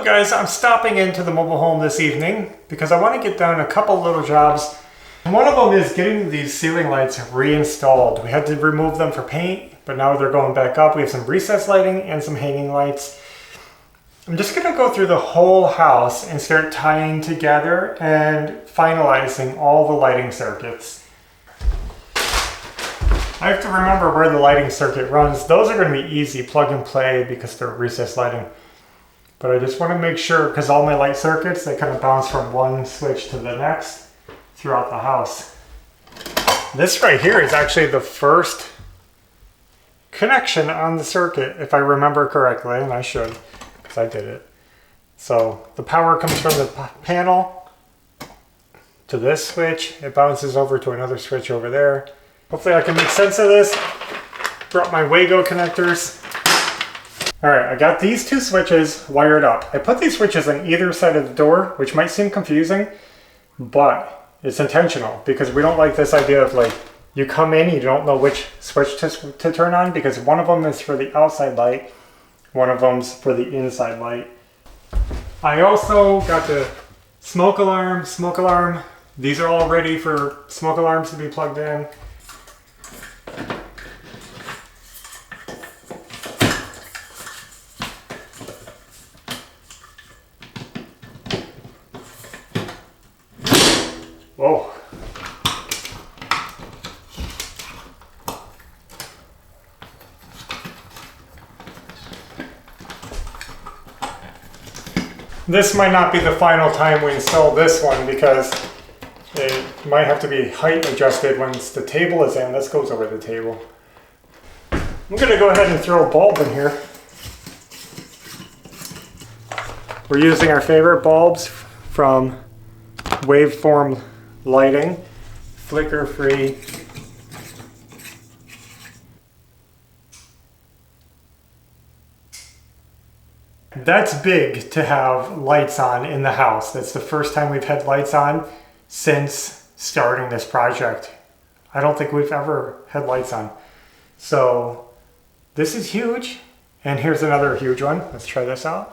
guys, I'm stopping into the mobile home this evening because I want to get done a couple little jobs. And one of them is getting these ceiling lights reinstalled. We had to remove them for paint, but now they're going back up. We have some recessed lighting and some hanging lights. I'm just going to go through the whole house and start tying together and finalizing all the lighting circuits. I have to remember where the lighting circuit runs. Those are going to be easy plug and play because they're recessed lighting. But I just want to make sure, because all my light circuits, they kind of bounce from one switch to the next throughout the house. This right here is actually the first connection on the circuit, if I remember correctly, and I should, because I did it. So the power comes from the panel to this switch. It bounces over to another switch over there. Hopefully I can make sense of this. Brought my Wago connectors. All right, I got these two switches wired up. I put these switches on either side of the door, which might seem confusing, but it's intentional because we don't like this idea of like, you come in, you don't know which switch to turn on because one of them is for the outside light, one of them's for the inside light. I also got the smoke alarm. These are all ready for smoke alarms to be plugged in. Whoa. This might not be the final time we install this one because it might have to be height adjusted once the table is in. This goes over the table. I'm going to go ahead and throw a bulb in here. We're using our favorite bulbs from Waveform Lighting, flicker free. That's big to have lights on in the house. That's the first time we've had lights on since starting this project. I don't think we've ever had lights on. So this is huge. And here's another huge one. Let's try this out.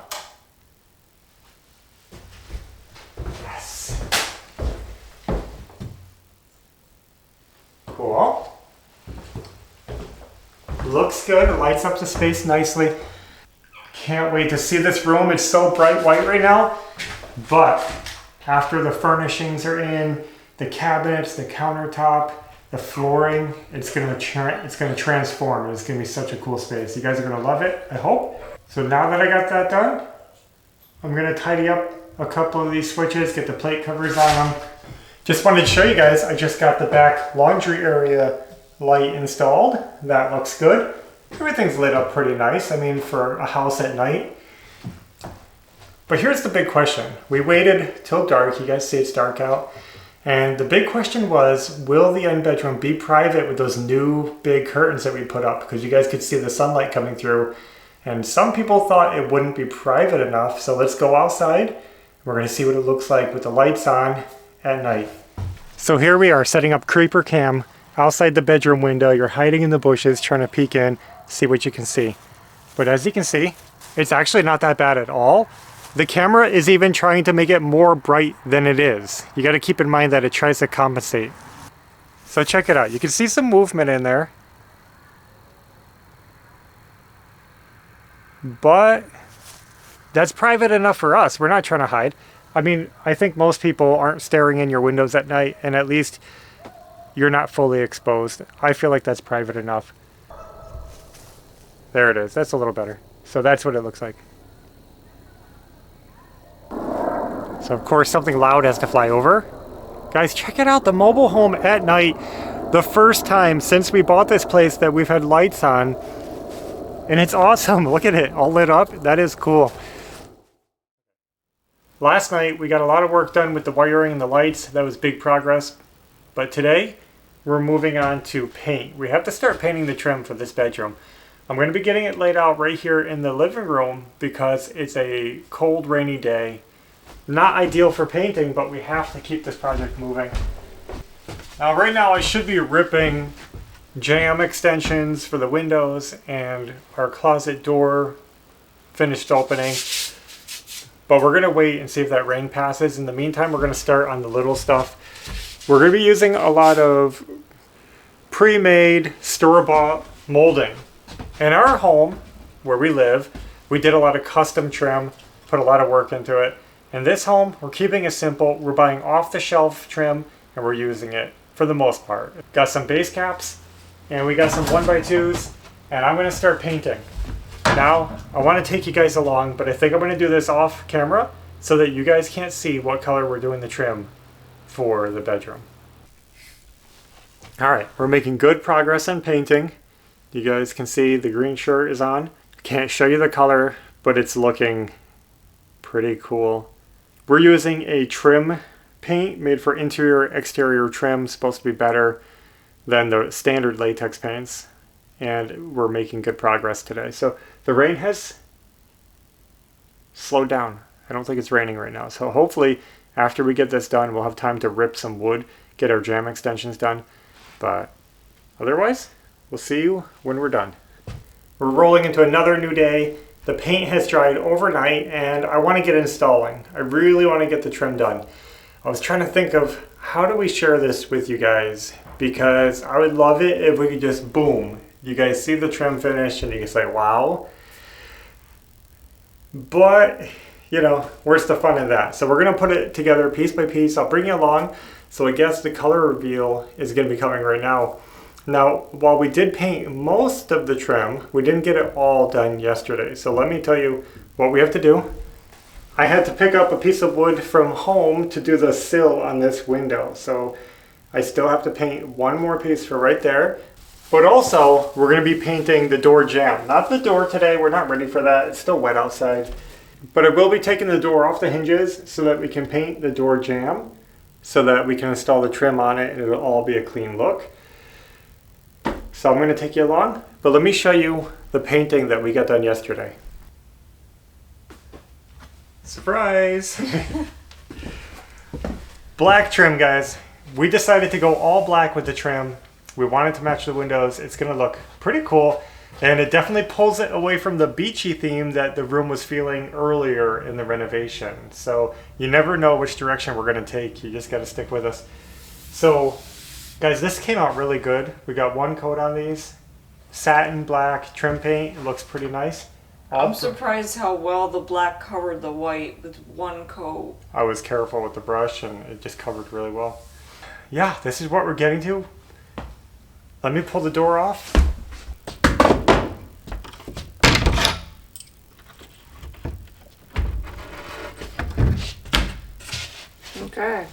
Cool. Looks good. It lights up the space nicely. Can't wait to see this room. It's so bright white right now, but after the furnishings are in, the cabinets, the countertop, the flooring, it's gonna transform. It's gonna be such a cool space. You guys are gonna love it, I hope. So now that I got that done, I'm gonna tidy up a couple of these switches, get the plate covers on them. Just wanted to show you guys, I just got the back laundry area light installed. That looks good. Everything's lit up pretty nice, I mean, for a house at night. But here's the big question. We waited till dark, you guys see it's dark out. And the big question was, will the end bedroom be private with those new big curtains that we put up? Because you guys could see the sunlight coming through. And some people thought it wouldn't be private enough, so let's go outside. We're gonna see what it looks like with the lights on at night. So here we are setting up creeper cam outside the bedroom window. You're hiding in the bushes trying to peek in, see what you can see. But as you can see, it's actually not that bad at all. The camera is even trying to make it more bright than it is. You got to keep in mind that it tries to compensate. So check it out. You can see some movement in there. But that's private enough for us. We're not trying to hide. I mean, I think most people aren't staring in your windows at night, and at least you're not fully exposed. I feel like that's private enough. There it is. That's a little better. So that's what it looks like. So of course something loud has to fly over. Guys, check it out. The mobile home at night. The first time since we bought this place that we've had lights on. And it's awesome. Look at it. All lit up. That is cool. Last night we got a lot of work done with the wiring and the lights. That was big progress. But today we're moving on to paint. We have to start painting the trim for this bedroom. I'm going to be getting it laid out right here in the living room because it's a cold, rainy day. Not ideal for painting, but we have to keep this project moving. Now, right now I should be ripping jamb extensions for the windows and our closet door finished opening. but we're gonna wait and see if that rain passes. In the meantime, we're gonna start on the little stuff. We're gonna be using a lot of pre-made store-bought molding. In our home, where we live, we did a lot of custom trim, put a lot of work into it. In this home, we're keeping it simple. We're buying off-the-shelf trim, and we're using it for the most part. Got some base caps, and we got some 1x2s, and I'm gonna start painting. Now, I wanna take you guys along, but I think I'm gonna do this off camera so that you guys can't see what color we're doing the trim for the bedroom. All right, we're making good progress on painting. You guys can see the green shirt is on. Can't show you the color, but it's looking pretty cool. We're using a trim paint made for interior exterior trim, supposed to be better than the standard latex paints, and we're making good progress today. So the rain has slowed down. I don't think it's raining right now, so hopefully after we get this done we'll have time to rip some wood, get our jam extensions done, but otherwise we'll see you when we're done. We're rolling into another new day. The paint has dried overnight and I want to get installing. I really want to get the trim done. I was trying to think of how do we share this with you guys, because I would love it if we could just boom. You guys see the trim finish and you can say, wow. But, you know, where's the fun in that? So we're going to put it together piece by piece. I'll bring you along. So I guess the color reveal is going to be coming right now. Now, while we did paint most of the trim, we didn't get it all done yesterday. So let me tell you what we have to do. I had to pick up a piece of wood from home to do the sill on this window. So I still have to paint one more piece for right there. But also, we're going to be painting the door jamb. Not the door today, we're not ready for that. It's still wet outside. But I will be taking the door off the hinges so that we can paint the door jamb, so that we can install the trim on it and it'll all be a clean look. So I'm going to take you along, but let me show you the painting that we got done yesterday. Surprise! Black trim, guys. We decided to go all black with the trim. We wanted to match the windows. It's going to look pretty cool, and it definitely pulls it away from the beachy theme that the room was feeling earlier in the renovation. So you never know which direction we're going to take. You just got to stick with us. So guys, this came out really good. We got one coat on these. Satin black trim paint. It looks pretty nice. I'm surprised how well the black covered the white with one coat. I was careful with the brush and it just covered really well. Yeah, this is what we're getting to. Let me pull the door off. Okay.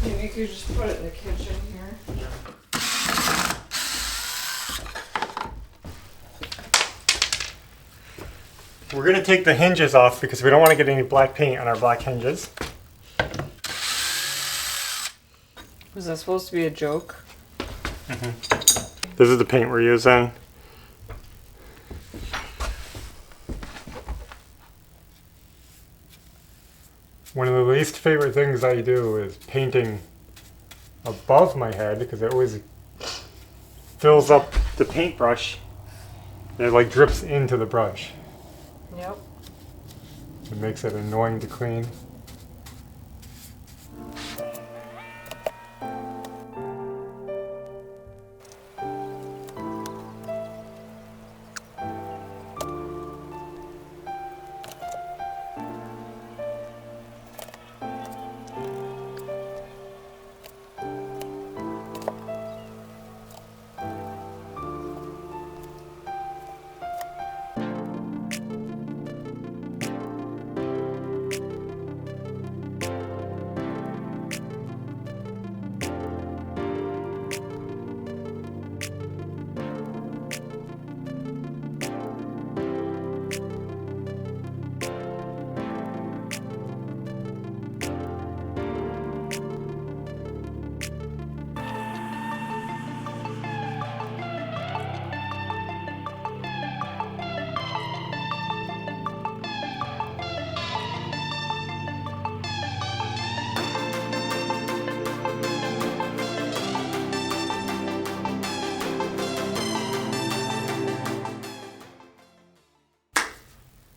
Maybe you could just put it in the kitchen here. Yeah. We're going to take the hinges off because we don't want to get any black paint on our black hinges. Was that supposed to be a joke? Mm-hmm. This is the paint we're using. One of the least favorite things I do is painting above my head because it always fills up the paintbrush and it like drips into the brush. Yep. It makes it annoying to clean.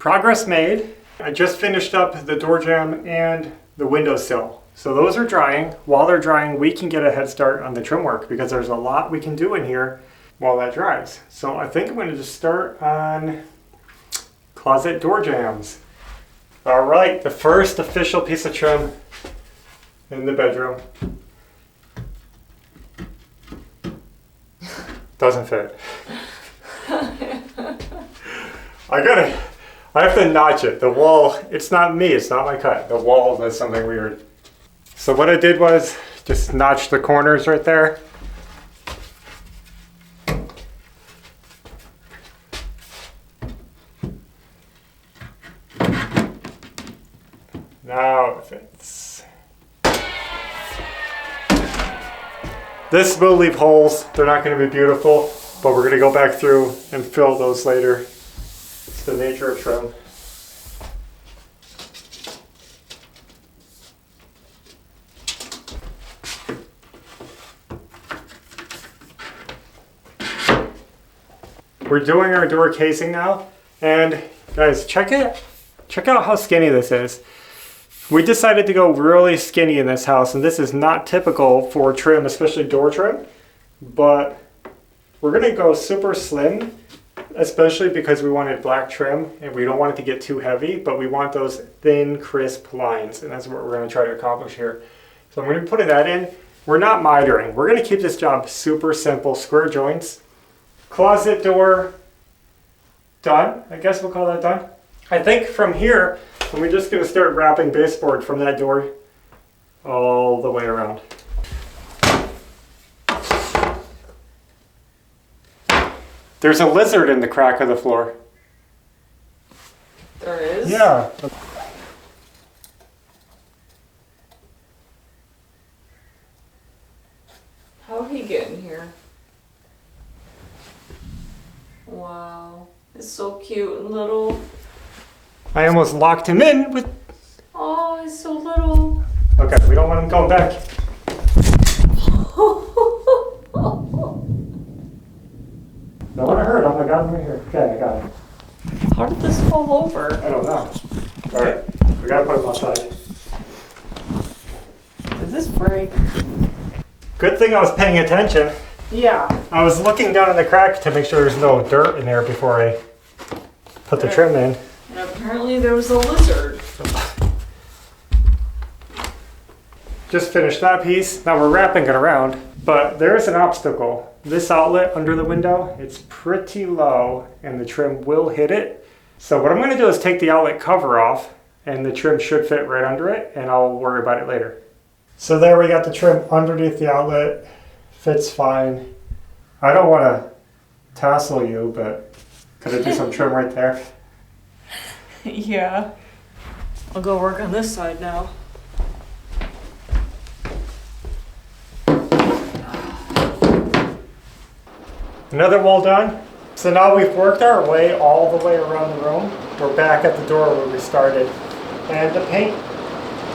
Progress made. I just finished up the door jamb and the windowsill. So those are drying. While they're drying, we can get a head start on the trim work because there's a lot we can do in here while that dries. So I think I'm going to just start on closet door jambs. All right, the first official piece of trim in the bedroom. Doesn't fit. I have to notch it. The wall, it's not me, it's not my cut. The wall does something weird. So what I did was just notch the corners right there. Now it fits. This will leave holes. They're not going to be beautiful, but we're going to go back through and fill those later. It's the nature of trim. We're doing our door casing now, and guys, check out how skinny this is. We decided to go really skinny in this house, and this is not typical for trim, especially door trim, but we're gonna go super slim, especially because we wanted black trim and we don't want it to get too heavy, but we want those thin, crisp lines, and that's what we're gonna try to accomplish here. So I'm gonna be putting that in. We're not mitering. We're gonna keep this job super simple, square joints. Closet door, done. I guess we'll call that done. I think from here, we're just going to start wrapping baseboard from that door all the way around. There's a lizard in the crack of the floor. There is? Yeah. How'd he get in here? Wow. It's so cute and little. I almost locked him in with... Oh, he's so little. Okay, we don't want him going back. Don't want to hurt him. I got him right here. Okay, I got him. How did this fall over? I don't know. All right, we got to put him outside. Did this break? Good thing I was paying attention. Yeah. I was looking down in the crack to make sure there's no dirt in there before I put the trim in. And apparently there was a lizard. Just finished that piece. Now we're wrapping it around, but there is an obstacle. This outlet under the window, it's pretty low and the trim will hit it. So what I'm going to do is take the outlet cover off and the trim should fit right under it and I'll worry about it later. So there we got the trim underneath the outlet. Fits fine. I don't want to tassel you, but could I do some trim right there? Yeah. I'll go work on this side now. Another wall done. So now we've worked our way all the way around the room. We're back at the door where we started. And the paint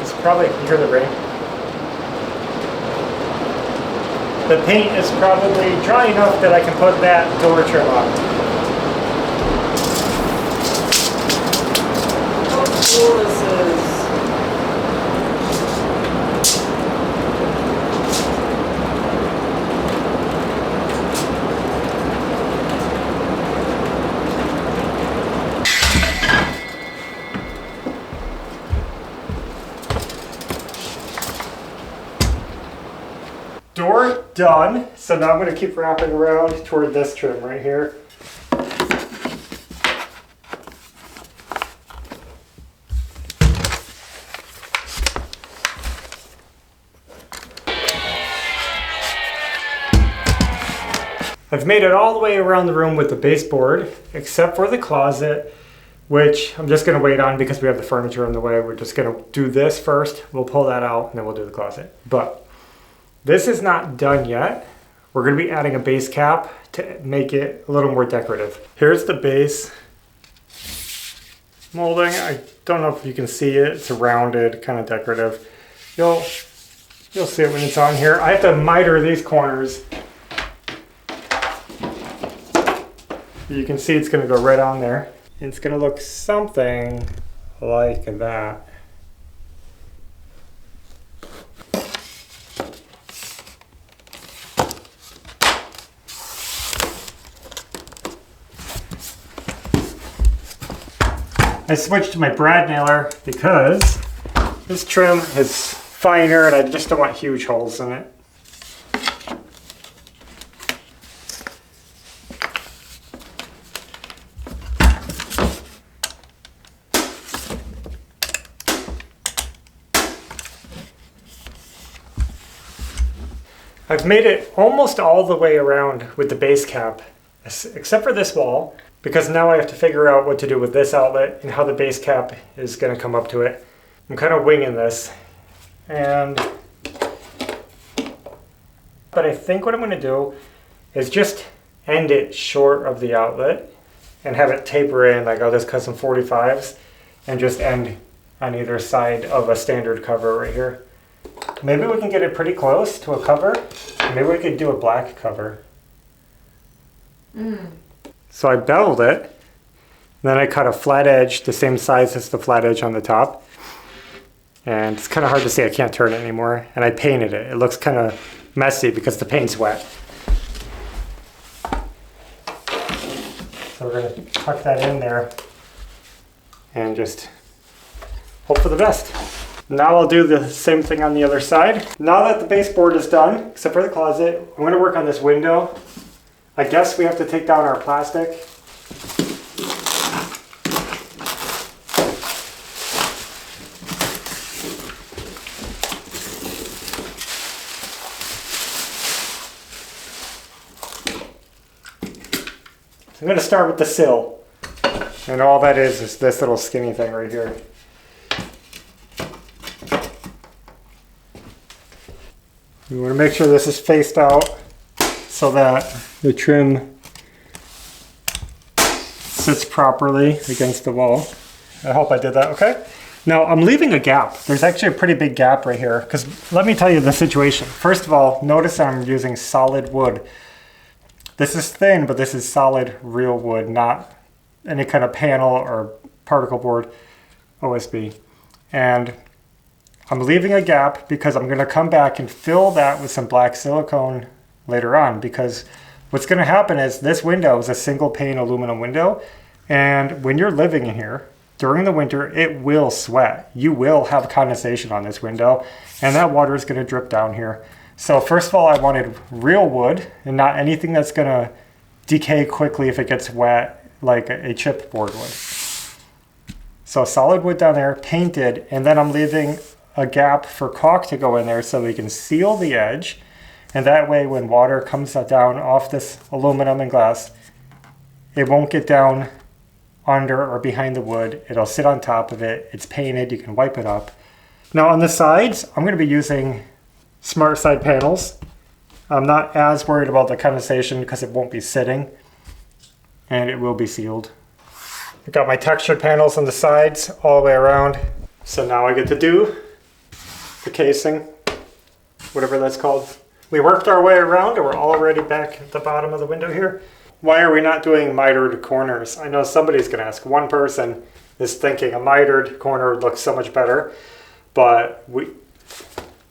is probably, you hear the rain? The paint is probably dry enough that I can put that door trim on. How cool this is. Door done. So now I'm going to keep wrapping around toward this trim right here. I've made it all the way around the room with the baseboard, except for the closet, which I'm just going to wait on because we have the furniture in the way. We're just going to do this first. We'll pull that out and then we'll do the closet. But this is not done yet. We're going to be adding a base cap to make it a little more decorative. Here's the base molding. I don't know if you can see it. It's rounded, kind of decorative. You'll see it when it's on here. I have to miter these corners. You can see it's going to go right on there. It's gonna look something like that. I switched to my brad nailer because this trim is finer and I just don't want huge holes in it. I've made it almost all the way around with the base cap, except for this wall, because now I have to figure out what to do with this outlet and how the base cap is going to come up to it. I'm kind of winging this, but I think what I'm going to do is just end it short of the outlet and have it taper in, like I'll just cut some 45s and just end on either side of a standard cover right here. Maybe we can get it pretty close to a cover. Maybe we could do a black cover. So I beveled it, then I cut a flat edge the same size as the flat edge on the top. And it's kind of hard to see, I can't turn it anymore. And I painted it. It looks kind of messy because the paint's wet. So we're going to tuck that in there and just hope for the best. Now I'll do the same thing on the other side. Now that the baseboard is done, except for the closet, I'm going to work on this window. I guess we have to take down our plastic. So I'm going to start with the sill. And all that is this little skinny thing right here. You want to make sure this is faced out so that the trim sits properly against the wall. I hope I did that okay. Now I'm leaving a gap. There's actually a pretty big gap right here because let me tell you the situation. First of all, notice I'm using solid wood. This is thin, but this is solid real wood, not any kind of panel or particle board OSB. And I'm leaving a gap because I'm going to come back and fill that with some black silicone later on, because what's going to happen is this window is a single pane aluminum window, and when you're living in here during the winter it will sweat. You will have condensation on this window and that water is going to drip down here. So first of all, I wanted real wood and not anything that's going to decay quickly if it gets wet like a chipboard would. So solid wood down there, painted, and then I'm leaving a gap for caulk to go in there so we can seal the edge, and that way when water comes down off this aluminum and glass, it won't get down under or behind the wood. It'll sit on top of it. It's painted, you can wipe it up. Now on the sides, I'm going to be using smart side panels. I'm not as worried about the condensation because it won't be sitting and it will be sealed. I've got my textured panels on the sides all the way around. So now I get to do the casing, whatever that's called. We worked our way around and we're already back at the bottom of the window here. Why are we not doing mitered corners? I know somebody's gonna ask. One person is thinking a mitered corner looks so much better, but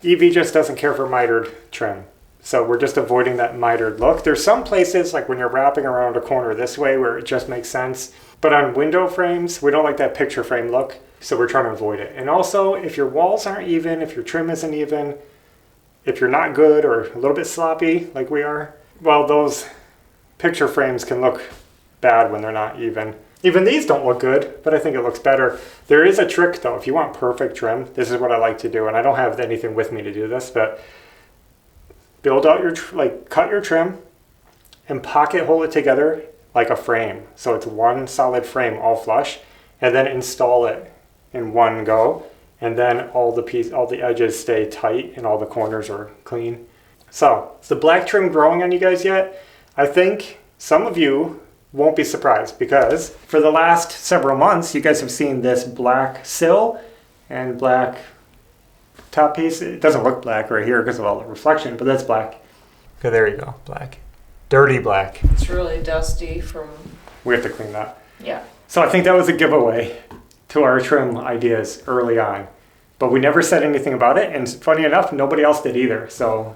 EV just doesn't care for mitered trim. So we're just avoiding that mitered look. There's some places, like when you're wrapping around a corner this way, where it just makes sense. But on window frames, we don't like that picture frame look. So we're trying to avoid it. And also, if your walls aren't even, if your trim isn't even, if you're not good or a little bit sloppy like we are, well, those picture frames can look bad when they're not even. Even these don't look good, but I think it looks better. There is a trick though. If you want perfect trim, this is what I like to do. And I don't have anything with me to do this, but build out your, cut your trim and pocket hole it together like a frame. So it's one solid frame all flush, and then install it in one go, and then all the edges stay tight and all the corners are clean. So, is the black trim growing on you guys yet? I think some of you won't be surprised because for the last several months you guys have seen this black sill and black top piece. It doesn't look black right here because of all the reflection, but that's black. Okay, there you go, black. Dirty black. It's really dusty from... We have to clean that. Yeah. So I think that was a giveaway to our trim ideas early on. But we never said anything about it, and funny enough, nobody else did either, so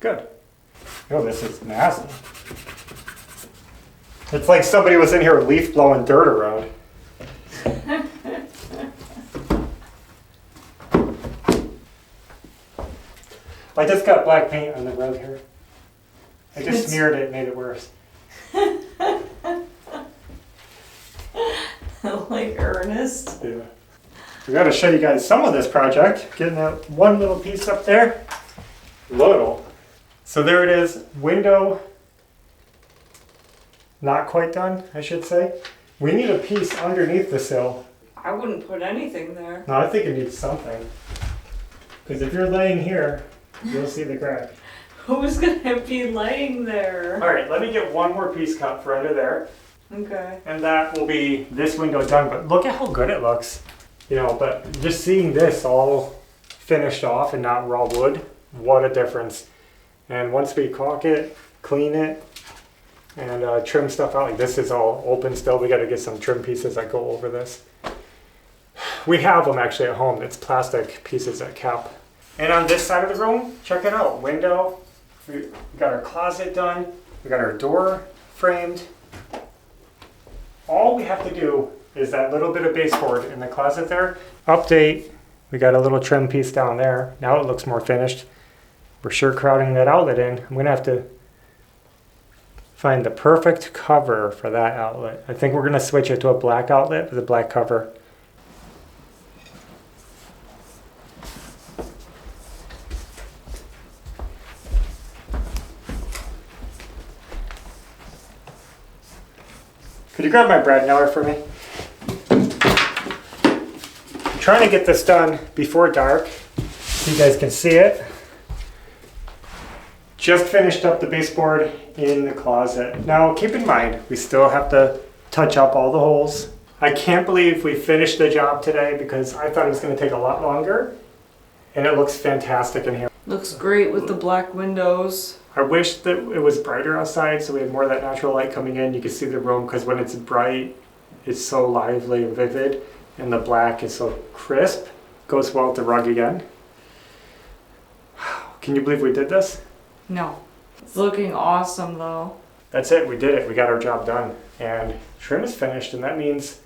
good. Oh, this is nasty. It's like somebody was in here leaf blowing dirt around. I just got black paint on the rug here. I just smeared it and made it worse. Like Ernest. Yeah. We gotta show you guys some of this project. Getting that one little piece up there. Little. So there it is. Window. Not quite done, I should say. We need a piece underneath the sill. I wouldn't put anything there. No, I think it needs something. Because if you're laying here, you'll see the crack. Who's gonna be laying there? Alright, let me get one more piece cut for under there. Okay. And that will be this window done. But look at how good it looks. You know, but just seeing this all finished off and not raw wood, what a difference. And once we caulk it, clean it, and trim stuff out, like this is all open still. We got to get some trim pieces that go over this. We have them actually at home. It's plastic pieces that cap. And on this side of the room, check it out. Window. We got our closet done. We got our door framed. All we have to do is that little bit of baseboard in the closet there. Update. We got a little trim piece down there. Now it looks more finished. We're sure crowding that outlet in. I'm gonna have to find the perfect cover for that outlet. I think we're gonna switch it to a black outlet with a black cover. Could you grab my brad nailer for me? I'm trying to get this done before dark so you guys can see it. Just finished up the baseboard in the closet. Now keep in mind, we still have to touch up all the holes. I can't believe we finished the job today because I thought it was going to take a lot longer, and it looks fantastic in here. Looks great with the black windows. I wish that it was brighter outside so we had more of that natural light coming in. You can see the room because when it's bright, it's so lively and vivid, and the black is so crisp. Goes well with the rug again. Can you believe we did this? No. It's looking awesome though. That's it, we did it. We got our job done. And trim is finished, and that means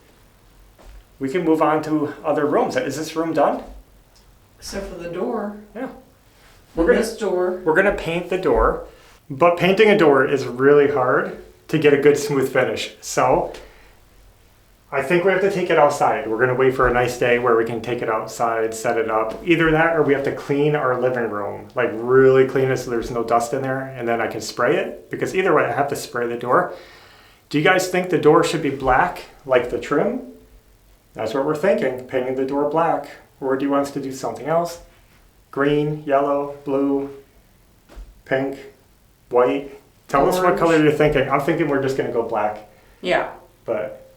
we can move on to other rooms. Is this room done? Except for the door. Yeah. This door. We're gonna paint the door, but painting a door is really hard to get a good smooth finish. So I think we have to take it outside. We're gonna wait for a nice day where we can take it outside, set it up. Either that or we have to clean our living room, like really clean it so there's no dust in there, and then I can spray it, because either way I have to spray the door. Do you guys think the door should be black like the trim? That's what we're thinking, painting the door black. Or do you want us to do something else? Green, yellow, blue, pink, white. Tell us what color you're thinking. I'm thinking we're just gonna go black. Yeah. But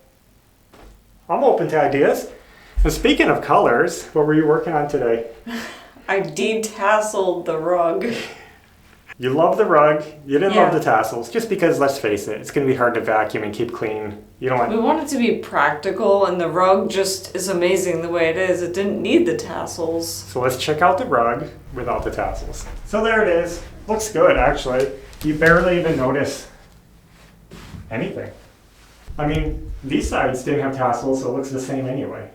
I'm open to ideas. And speaking of colors, what were you working on today? I detasseled the rug. You love the rug. You didn't love Yeah. the tassels. Just because, let's face it, it's going to be hard to vacuum and keep clean. You don't We want... want it to be practical, and the rug just is amazing the way it is. It didn't need the tassels. So let's check out the rug without the tassels. So there it is. Looks good, actually. You barely even notice anything. I mean, these sides didn't have tassels, so it looks the same anyway.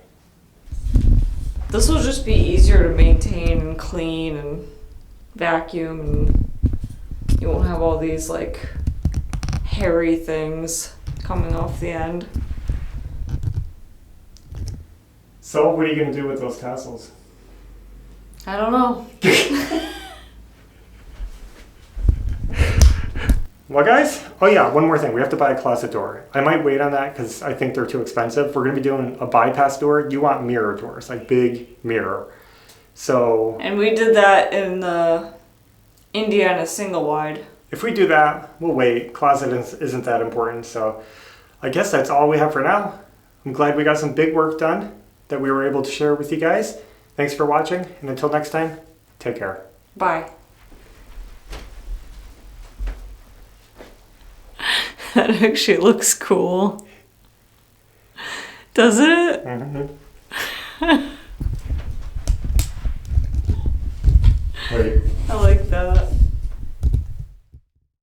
This will just be easier to maintain and clean and vacuum, and you won't have all these like hairy things coming off the end. So what are you going to do with those tassels? I don't know. Well, guys, oh yeah, one more thing. We have to buy a closet door. I might wait on that because I think they're too expensive. We're going to be doing a bypass door. You want mirror doors, like big mirror. So... And we did that in the Indiana single wide. If we do that, we'll wait. Closet isn't that important, so I guess that's all we have for now. I'm glad we got some big work done that we were able to share with you guys. Thanks for watching, and until next time, take care. Bye. That actually looks cool. Does it? Wait. I like that.